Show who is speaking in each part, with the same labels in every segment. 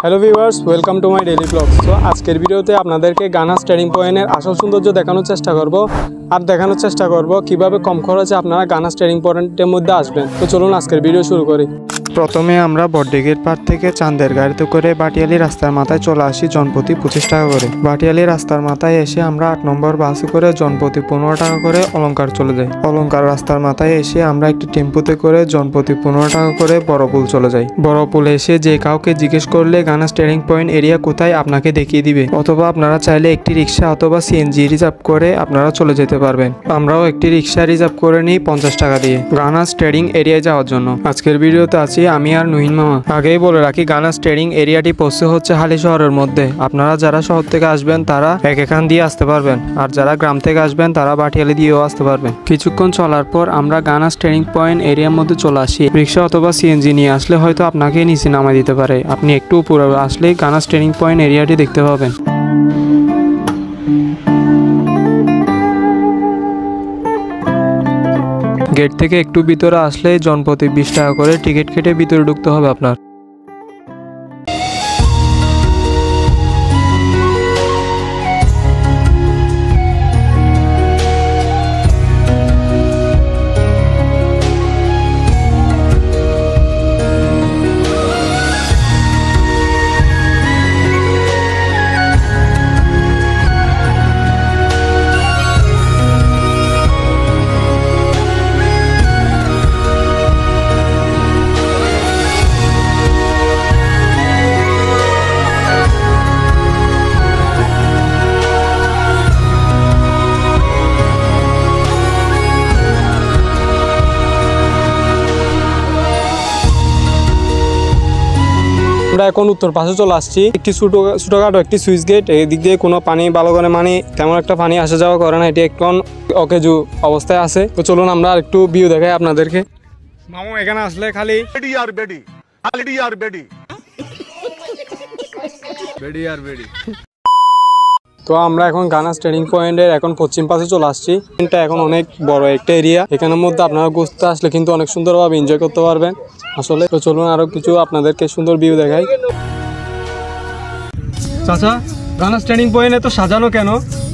Speaker 1: Hello viewers, welcome to my daily blog. তো আজকের ভিডিওতে আপনাদেরকে গানা স্টেডিং পয়েন্টের আসল সৌন্দর্য দেখানোর চেষ্টা করব আর দেখানোর চেষ্টা করব কিভাবে কম খরচে আপনারা গানা স্টেডিং পয়েন্টের মধ্যে আসবেন। তো চলুন আজকের ভিডিও শুরু করি। প্রথমে আমরা বড়দিঘির পাড় থেকে চাঁদের গাড়িতে করে বাটিয়ালি রাস্তার মাথায় চলে আসি জনপ্রতি 25 টাকা করে। বাটিয়ালি রাস্তার মাথায় এসে আমরা 8 নম্বর বাসে করে জনপ্রতি 15 টাকা করে অলংকার চলে যাই। অলংকার রাস্তার মাথায় এসে আমরা একটি টেম্পুতে করে জনপ্রতি 15 টাকা করে বড়পুল চলে যাই। বড়পুলে এসে যে কাউকে জিজ্ঞেস করলে গানা স্টেডিং পয়েন্ট এরিয়া কোথায় আপনাকে দেখিয়ে দিবে, অথবা আপনারা চাইলে একটি রিক্সা অথবা সিএনজি রিজার্ভ করে আপনারা চলে যেতে পারবেন। আমরাও একটি রিক্সা রিজার্ভ করে নিই 50 টাকা দিয়ে গানা স্টেডিং এরিয়ায় যাওয়ার জন্য। আজকের ভিডিওতে আছি আমি আর নুহিন মামা। আগেই বলে রাখি, গানা স্টেডিং এরিয়াটি পড়ছে হচ্ছে হালি শহরের মধ্যে। আপনারা যারা শহর থেকে আসবেন তারা এখান দিয়ে আসতে পারবেন, আর যারা গ্রাম থেকে আসবেন তারা বাটিয়ালি দিয়েও আসতে পারবেন। কিছুক্ষণ চলার পর আমরা গানা স্টেডিং পয়েন্ট এরিয়ার মধ্যে চলে আসি। রিক্সা অথবা সিএনজি নিয়ে আসলে হয়তো আপনাকে নিচে নামাই দিতে পারে। আপনি একটু উপরে আসলেই গানা স্টেডিং পয়েন্ট এরিয়াটি দেখতে পাবেন। গেট থেকে একটু ভিতরে আসলে জনপ্রতি 20 টাকা করে টিকিট কেটে ভিতরে ঢুকতে হবে আপনার। আমরা এখন উত্তর পাশে চলে আসছি। একটি ছোটখাটো একটি সুইচ গেট। এদিক দিয়ে কোনো পানি ভালো করে তেমন একটা পানি আসা যাওয়া করে না। এটি এখন অকেজু অবস্থায় আছে। তো চলুন আমরা একটু ভিউ দেখাই আপনাদেরকে। মামু এখানে আসলে খালি তো আমরা এখন গানা স্টেডিং পয়েন্টের এখন পশ্চিম পাশে চলে আসছি। এটা এখন অনেক বড় একটা এরিয়া। এখানের মধ্যে আপনারা ঘুরতে আসলে কিন্তু অনেক সুন্দরভাবে এনজয় করতে পারবেন আসলে। তো চলুন আরো কিছু আপনাদেরকে সুন্দর ভিউ দেখাই। চাচা, গানা স্টেডিং পয়েন্ট এত সাজানো কেন?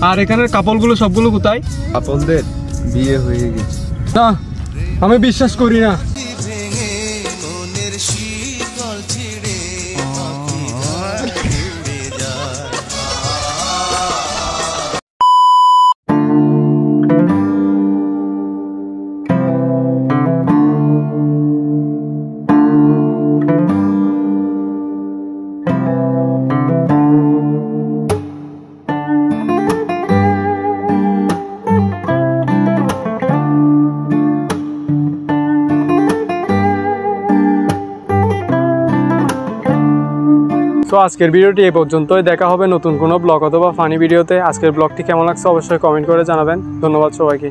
Speaker 1: আর এখানের কাপলগুলো সবগুলো কোথায়?
Speaker 2: কাপলদের বিয়ে হয়ে গেছে।
Speaker 1: না, আমি বিশ্বাস করি না। তো আজকের ভিডিওটি এই পর্যন্তই। দেখা হবে নতুন কোনো ব্লগ অথবা ফানি ভিডিওতে। আজকের ব্লগটি কেমন লাগছে অবশ্যই কমেন্ট করে জানাবেন। ধন্যবাদ সবাইকে।